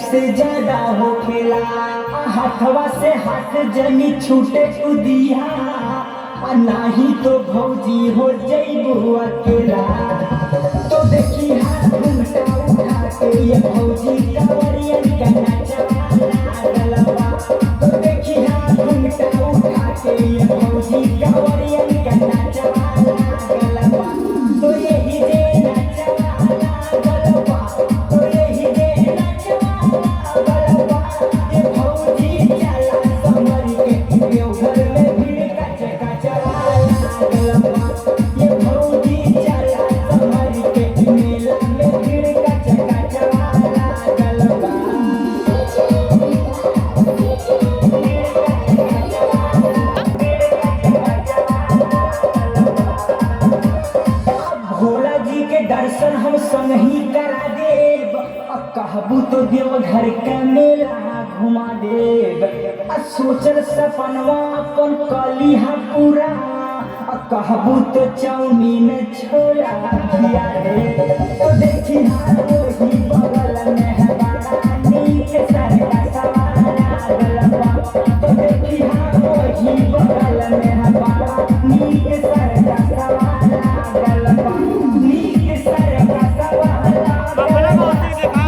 से ज्यादा हो खेला हाथवा से हाथ जनी छूटे उदिया नाही तो भौजी हो जइबू अकेला। तो देखी हाथ घूमता उठा के ये भौजी कांवरियन का नचवा गलबा। तो देखी हाथ घूमता उठा के ये भौजी कांवरियन का नचवा गलबा। तो यही जे नचवा गलबा, तो यही जे नचवा गलबा। ये भौजी चला समर के देवघर में भीड़ का चका चला गलबा। ये भौजी चला समर के मेला में भीड़ का चका चला गलबा। भोला जी के दर्शन हम संग ही करा देब, कहबू तो देवघर का मेला घुमा देब। सोचल सपनवा अपन कलिहा पूरा, कहबू तो चाउमीन छोला खिया दे। तो देखी हाथ वही बगल में है बड़ा नीक सरका सवारा गलबा। तो देखी हाथ वही बगल में है बड़ा नीक सरका सवारा गलबा। नीक सरका सवारा गलबा,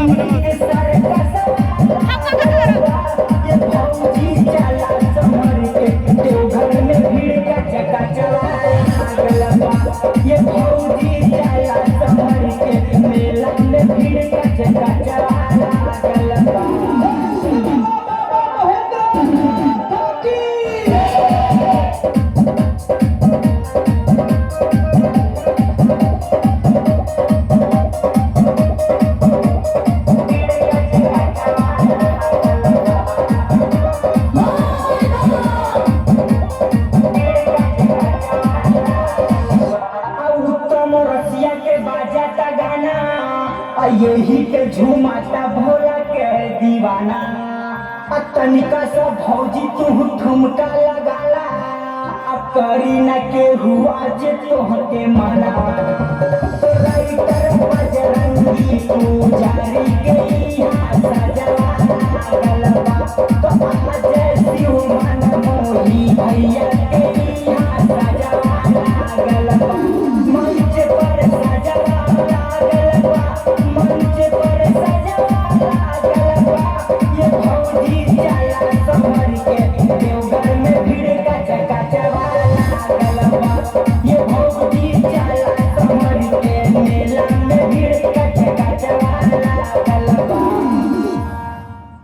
नीक सरका सवारा गलबा। ये भौजी चला समर के देवघर में भीड़ का चका चला गलबा। ये भौजी चला समर के मेला में भीड़ का चका चला गलबा। उत्तम रसिया के बाजाता गाना, यही के झूमाता भोला के दीवाना। तनिका सा भौजी तू ठुमका लगाला, करी न के हुआ जे तोहके माना। तो राइटर बजरंगी पुजारी के यहाँ सजवा गलबा। तो आज शिव मन मोही भैया